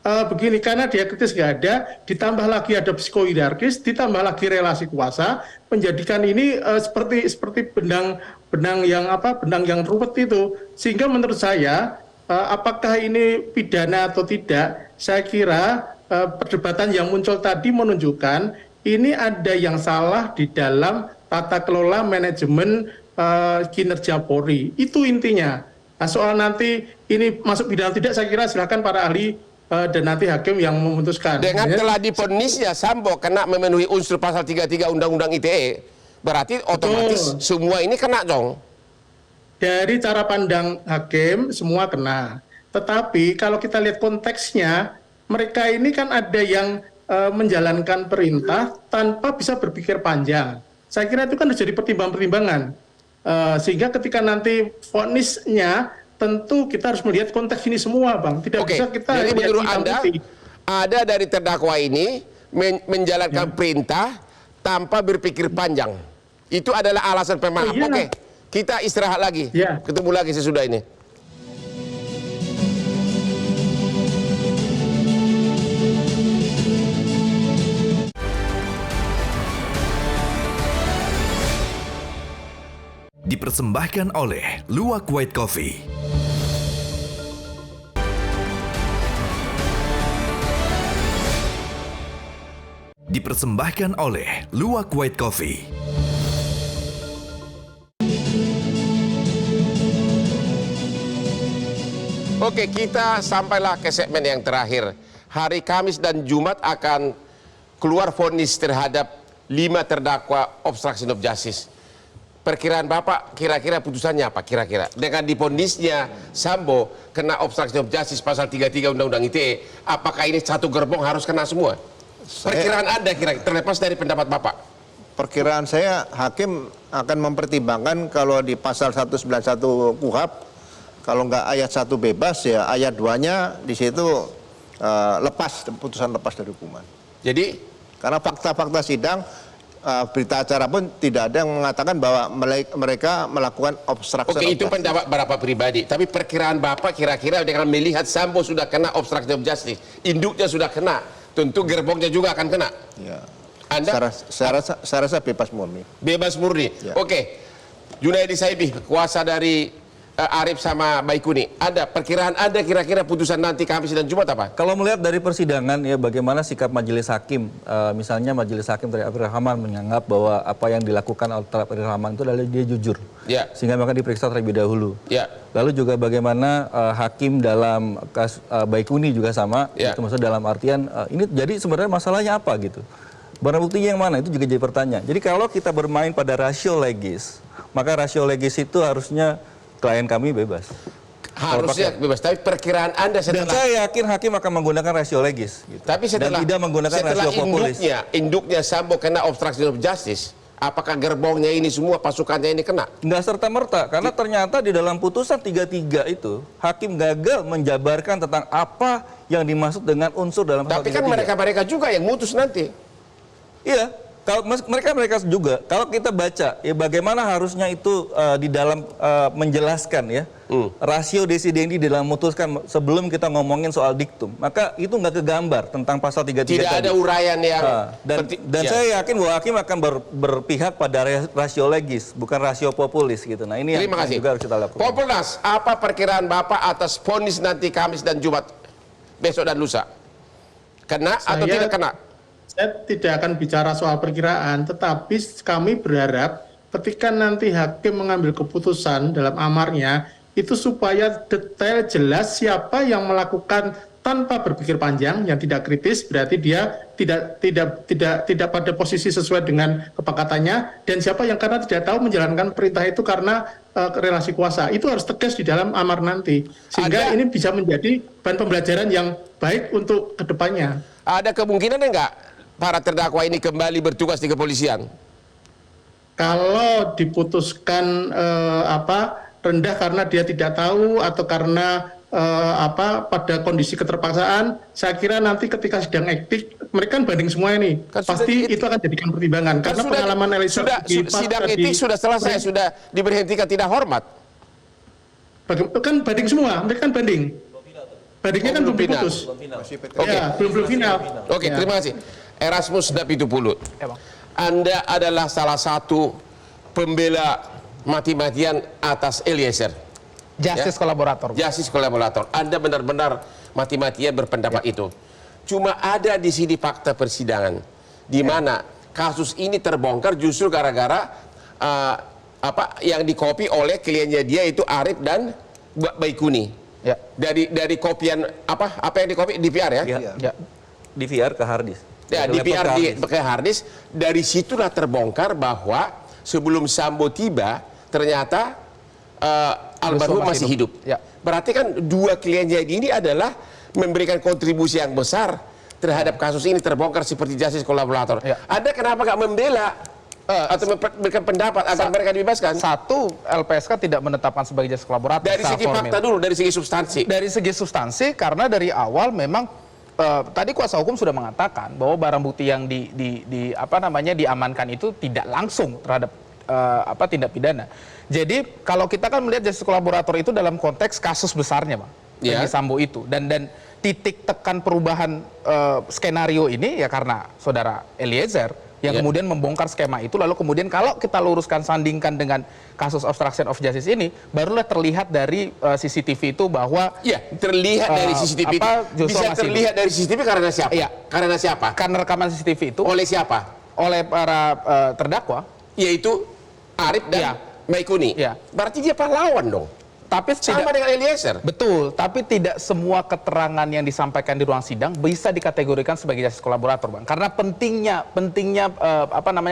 begini, karena dia kritis nggak ada, ditambah lagi ada psikohierarkis, ditambah lagi relasi kuasa, menjadikan ini seperti benang yang ruwet itu. Sehingga menurut saya, apakah ini pidana atau tidak, saya kira perdebatan yang muncul tadi menunjukkan ini ada yang salah di dalam tata kelola manajemen kinerja Polri. Itu intinya. Nah, soal nanti ini masuk pidana tidak, saya kira silakan para ahli dan nanti hakim yang memutuskan. Dengan telah divonisnya Sambo kena memenuhi unsur pasal 33 Undang-Undang ITE, berarti otomatis semua ini kena dong. Dari cara pandang hakim semua kena. Tetapi kalau kita lihat konteksnya, mereka ini kan ada yang menjalankan perintah tanpa bisa berpikir panjang. Saya kira itu kan jadi pertimbangan-pertimbangan. Sehingga ketika nanti vonisnya, tentu kita harus melihat konteks ini semua, Bang. Tidak bisa kita jadi lihat menurut hitam Anda putih. ada dari terdakwa ini menjalankan perintah tanpa berpikir panjang. Itu adalah alasan pemaaf. iya. Oke, kita istirahat lagi. Iya. Ketemu lagi sesudah ini. Dipersembahkan oleh Luwak White Coffee. Dipersembahkan oleh Luwak White Coffee. Oke, kita sampailah ke segmen yang terakhir. Hari Kamis dan Jumat akan keluar vonis terhadap 5 terdakwa obstruction of justice. Perkiraan Bapak kira-kira putusannya apa kira-kira? Dengan divonisnya Sambo kena obstruction of justice pasal 33 Undang-Undang ITE, apakah ini satu gerbong harus kena semua? Perkiraan Anda kira-kira terlepas dari pendapat Bapak. Perkiraan saya hakim akan mempertimbangkan kalau di pasal 191 KUHP, kalau nggak ayat 1 bebas ya ayat 2-nya di situ putusan lepas dari hukuman. Jadi Karena fakta-fakta sidang, berita acara pun tidak ada yang mengatakan bahwa mereka melakukan obstruction oke, of itu justice. pendapat Bapak pribadi. Tapi perkiraan Bapak kira-kira dengan melihat Sambo sudah kena obstruction of justice, induknya sudah kena, tentu gerbongnya juga akan kena. Ya. Anda Saya rasa bebas murni. bebas murni. Ya. Oke, Junaidi Saibi, kuasa dari Arif sama Baikuni, ada perkiraan Anda kira-kira putusan nanti Kamis dan Jumat apa? Kalau melihat dari persidangan ya bagaimana sikap majelis hakim, misalnya majelis hakim dari Abdul Rahman menganggap bahwa apa yang dilakukan oleh Abdul Rahman itu adalah dia jujur, Ya. sehingga maka diperiksa terlebih dahulu. Ya. Lalu juga bagaimana hakim dalam kasus Baikuni juga sama, Ya. itu maksudnya dalam artian ini jadi sebenarnya masalahnya apa gitu. Barang buktinya yang mana itu juga jadi pertanyaan. Jadi kalau kita bermain pada rasio legis, maka rasio legis itu harusnya klien kami bebas. Harusnya bebas, tapi perkiraan Anda Dan setelah saya yakin hakim akan menggunakan rasio legis. Gitu. tapi setelah Dan tidak menggunakan setelah rasio populis. induknya Sambo kena obstruction of justice, apakah gerbongnya ini semua pasukannya ini kena? Nggak serta-merta, karena ternyata di dalam putusan 33 itu, hakim gagal menjabarkan tentang apa yang dimaksud dengan unsur dalam pasal Tapi kan 33. mereka juga yang mutus nanti. Iya, kalau mereka juga. Kalau kita baca, ya bagaimana harusnya itu di dalam menjelaskan ya rasio desidendi di dalam memutuskan sebelum kita ngomongin soal diktum, maka itu nggak kegambar tentang pasal 33 Tidak tadi. ada uraian yang Dan ya. saya yakin bahwa hakim akan berpihak pada rasio legis, bukan rasio populis gitu. Nah ini Terima yang kasih. juga harus kita lakukan. Populnas, apa perkiraan Bapak atas vonis nanti Kamis dan Jumat besok dan lusa? Kena atau Saya- tidak kena? Saya tidak akan bicara soal perkiraan, tetapi kami berharap ketika nanti hakim mengambil keputusan dalam amarnya, itu supaya detail jelas siapa yang melakukan tanpa berpikir panjang, yang tidak kritis, berarti dia tidak pada posisi sesuai dengan kepakatannya, dan siapa yang karena tidak tahu menjalankan perintah itu karena relasi kuasa. Itu harus tegas di dalam amar nanti, sehingga ini bisa menjadi bahan pembelajaran yang baik untuk kedepannya. Ada kemungkinan enggak para terdakwa ini kembali bertugas di kepolisian? Kalau diputuskan rendah karena dia tidak tahu atau karena pada kondisi keterpaksaan, saya kira nanti ketika sidang etik mereka kan banding semua ini, Kan sudah pasti di- itu akan jadikan pertimbangan Kan karena pengalaman Eliezer sidang etik sudah selesai, sudah diberhentikan tidak hormat. kan banding semua, mereka kan banding. Bandingnya kan belum belum final. diputus. Oke. Ya, belum final. Oke, Ya. terima kasih. Erasmus Napitupulut. Ya, Bang. Anda adalah salah satu pembela mati-matian atas Eliezer. Justice kolaborator. Justice kolaborator. Anda benar-benar mati-matian berpendapat itu. Cuma ada di sini fakta persidangan di mana kasus ini terbongkar justru gara-gara yang dikopi oleh kliennya dia itu Arif dan Baikuni. Ya. Dari kopian apa yang dikopi DVR ya? Ya. DVR ke hard disk. Ya, Dari laptop DVR ke hard di disk. pakai hard disk. Dari situlah terbongkar bahwa sebelum Sambo tiba ternyata almarhum masih hidup. Ya. Berarti kan dua kliennya ini adalah memberikan kontribusi yang besar terhadap kasus ini terbongkar seperti justice kolaborator. Ya. Anda kenapa nggak membela atau memberikan pendapat agar mereka dibebaskan? Satu, LPSK tidak menetapkan sebagai justice kolaborator. Dari secara segi formil. fakta dulu, dari segi substansi. Dari segi substansi, karena dari awal memang tadi kuasa hukum sudah mengatakan bahwa barang bukti yang diamankan itu tidak langsung terhadap tindak pidana. Jadi kalau kita kan melihat justice kolaborator itu dalam konteks kasus besarnya, Bang, Ya. Ferdi Sambo itu, dan titik tekan perubahan skenario ini ya karena saudara Eliezer yang Ya. kemudian membongkar skema itu, lalu kemudian kalau kita luruskan sandingkan dengan kasus obstruction of justice ini, barulah terlihat dari CCTV itu bahwa Ya, terlihat dari CCTV itu. Joshua Bisa masih terlihat dari CCTV karena siapa? Iya. Karena siapa? kan rekaman CCTV itu Oleh siapa? oleh para terdakwa, Yaitu Arif dan Iya. Maikuni. Iya. Berarti dia pahlawan dong. tapi Sama tidak dengan Eliezer. betul, tapi tidak semua keterangan yang disampaikan di ruang sidang bisa dikategorikan sebagai justice kolaborator, Bang. Karena pentingnya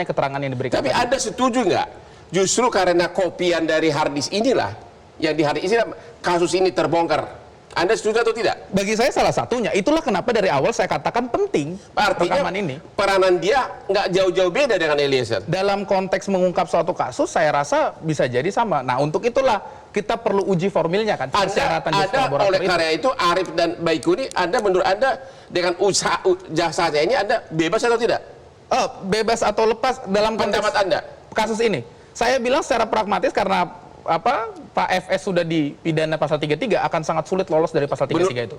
keterangan yang diberikan. Tapi tadi. Anda setuju nggak? Justru karena kopian dari harddisk inilah yang di harddisk inilah kasus ini terbongkar. Anda setuju atau tidak? Bagi saya salah satunya. Itulah kenapa dari awal saya katakan penting Artinya rekaman ini. peranan dia nggak jauh-jauh beda dengan Eliezer. Dalam konteks mengungkap suatu kasus, saya rasa bisa jadi sama. Nah, untuk itulah kita perlu uji formilnya kan, persyaratan justice Anda kolaborator oleh itu. karena itu Arif dan Baikuni, menurut Anda dengan usaha jasanya ini Anda bebas atau tidak? Bebas atau lepas dalam konteks Pendapat Anda? kasus ini. Saya bilang secara pragmatis karena Pak FS sudah dipidana pasal 33 akan sangat sulit lolos dari pasal 33 itu.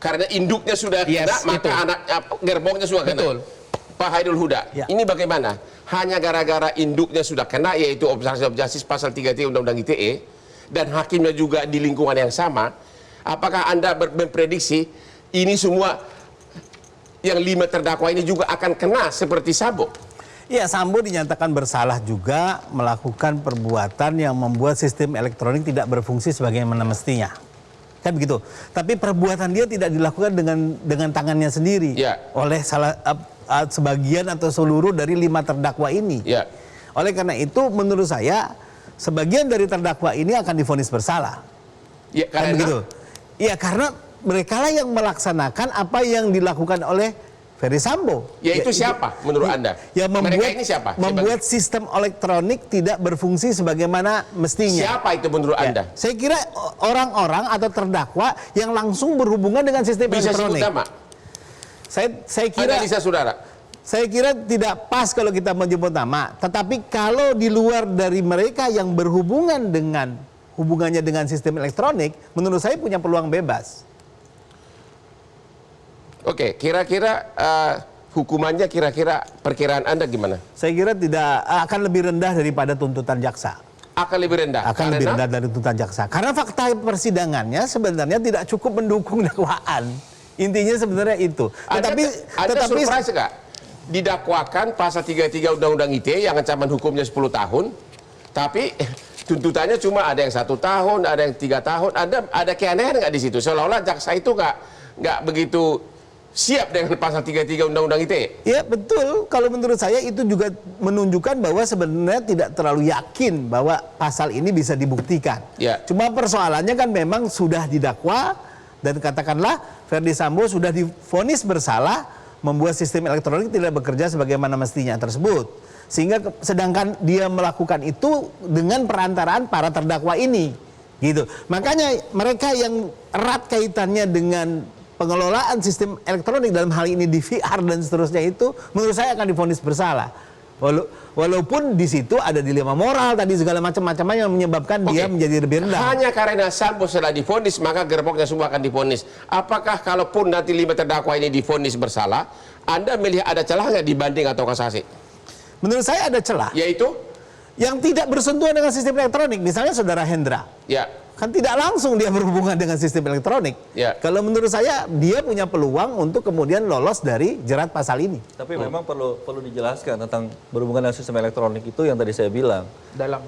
Karena induknya sudah Yes, kena, maka itu. anak gerbongnya sudah kena. Betul. Pak Haidul Huda, Ya. ini bagaimana? Hanya gara-gara induknya sudah kena, yaitu obstruction of justice pasal 33 Undang-Undang ITE, dan hakimnya juga di lingkungan yang sama, apakah Anda memprediksi ini semua yang 5 terdakwa ini juga akan kena seperti Sambo? Ya, Sambo dinyatakan bersalah juga melakukan perbuatan yang membuat sistem elektronik tidak berfungsi sebagaimana mestinya. Kan begitu. Tapi perbuatan dia tidak dilakukan dengan tangannya sendiri Ya. oleh sebagian atau seluruh dari 5 terdakwa ini. Ya. Oleh karena itu menurut saya sebagian dari terdakwa ini akan divonis bersalah. Ya, Kan karena begitu. Iya, karena merekalah yang melaksanakan apa yang dilakukan oleh Ferdi Sambo. Yaitu siapa menurut Anda? Ya, Mereka ini siapa? membuat sistem elektronik tidak berfungsi sebagaimana mestinya. Siapa itu menurut Ya, Anda? saya kira orang-orang atau terdakwa yang langsung berhubungan dengan sistem Bisa sebut elektronik. nama? Saya kira Analisa saudara. saya kira tidak pas kalau kita menyebut nama. Tetapi kalau di luar dari mereka yang berhubungan dengan hubungannya dengan sistem elektronik, menurut saya punya peluang bebas. Oke, kira-kira hukumannya kira-kira perkiraan Anda gimana? Saya kira tidak akan lebih rendah daripada tuntutan jaksa. Akan lebih rendah. Akan lebih rendah dari tuntutan jaksa. Karena fakta persidangannya sebenarnya tidak cukup mendukung dakwaan. Intinya sebenarnya itu. Tetapi surprise nggak? Didakwakan pasal 33 Undang-Undang ITE yang ancaman hukumnya 10 tahun, tapi tuntutannya cuma ada yang 1 tahun, ada yang 3 tahun. Ada keanehan nggak di situ? Seolah-olah jaksa itu nggak begitu siap dengan pasal 33 Undang-Undang ITE. ya betul, kalau menurut saya itu juga menunjukkan bahwa sebenarnya tidak terlalu yakin bahwa pasal ini bisa dibuktikan. Ya. Cuma persoalannya kan memang sudah didakwa dan katakanlah Ferdi Sambo sudah divonis bersalah, membuat sistem elektronik tidak bekerja sebagaimana mestinya tersebut. Sehingga sedangkan dia melakukan itu dengan perantaraan para terdakwa ini. Gitu. Makanya mereka yang erat kaitannya dengan pengelolaan sistem elektronik dalam hal ini DVR dan seterusnya itu menurut saya akan divonis bersalah. Walaupun di situ ada dilema moral tadi segala macam-macamnya yang menyebabkan dia menjadi lebih rendah. Hanya karena Sambo setelah divonis maka gerbongnya semua akan divonis. Apakah kalaupun nanti 5 terdakwa ini divonis bersalah, Anda melihat ada celah nggak dibanding atau kasasi? Menurut saya ada celah. Yaitu yang tidak bersentuhan dengan sistem elektronik, misalnya saudara Hendra. ya. Kan tidak langsung dia berhubungan dengan sistem elektronik. Ya. Kalau menurut saya dia punya peluang untuk kemudian lolos dari jerat pasal ini. Tapi memang perlu dijelaskan tentang berhubungan dengan sistem elektronik itu yang tadi saya bilang.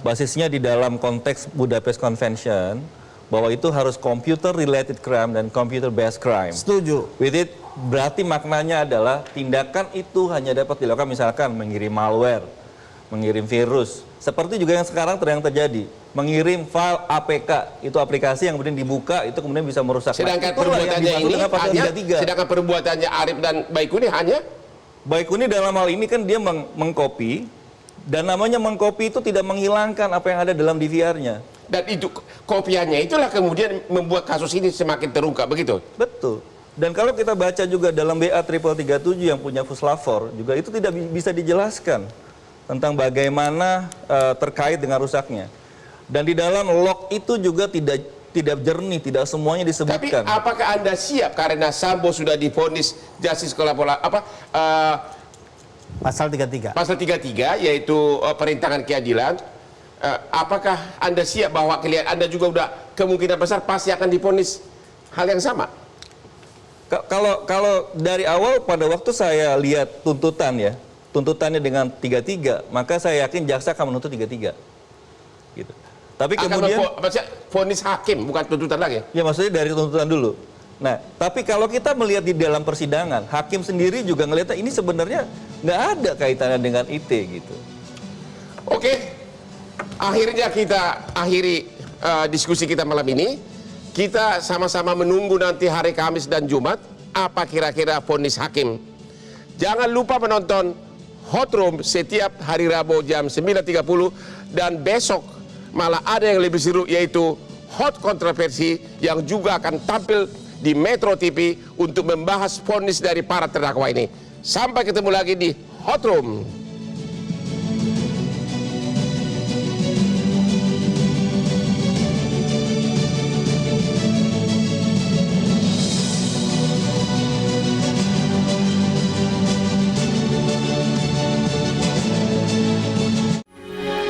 Basisnya di dalam konteks Budapest Convention bahwa itu harus computer related crime dan computer based crime. Setuju. With it berarti maknanya adalah tindakan itu hanya dapat dilakukan misalkan mengirim malware, mengirim virus. Seperti juga yang sekarang sedang terjadi, mengirim file APK, itu aplikasi yang kemudian dibuka, itu kemudian bisa merusak. Sedangkan perbuatannya ini hanya, sedangkan perbuatannya Arif dan Baikuni hanya? Baikuni dalam hal ini kan dia mengcopy, dan namanya mengcopy itu tidak menghilangkan apa yang ada dalam DVR-nya. Dan itu kopiannya itulah kemudian membuat kasus ini semakin terungkap, begitu? Betul. Dan kalau kita baca juga dalam BA 337 yang punya Fuslafor, juga itu tidak bisa dijelaskan tentang bagaimana terkait dengan rusaknya. Dan di dalam log itu juga tidak jernih, tidak semuanya disebutkan. Tapi apakah Anda siap karena Sambo sudah divonis justice Pasal 33. Pasal 33 yaitu perintangan keadilan. Apakah Anda siap bahwa klien Anda juga udah kemungkinan besar pasti akan divonis hal yang sama? Kalau dari awal pada waktu saya lihat tuntutannya dengan 33, maka saya yakin jaksa akan menuntut 33. Gitu. Tapi kemudian vonis hakim bukan tuntutan lagi. Ya maksudnya dari tuntutan dulu. Nah, tapi kalau kita melihat di dalam persidangan, hakim sendiri juga ngelihatnya ini sebenarnya nggak ada kaitannya dengan IT gitu. Oke, akhirnya kita akhiri diskusi kita malam ini. Kita sama-sama menunggu nanti hari Kamis dan Jumat apa kira-kira vonis hakim. Jangan lupa menonton Hot Room setiap hari Rabu jam 9.30 dan besok malah ada yang lebih seru yaitu Hot Kontroversi yang juga akan tampil di Metro TV untuk membahas vonis dari para terdakwa ini. Sampai ketemu lagi di Hot Room.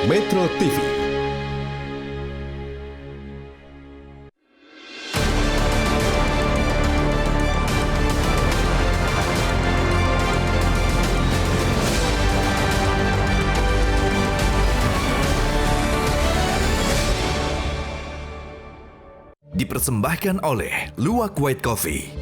Metro TV. Dipersembahkan oleh Luwak White Coffee.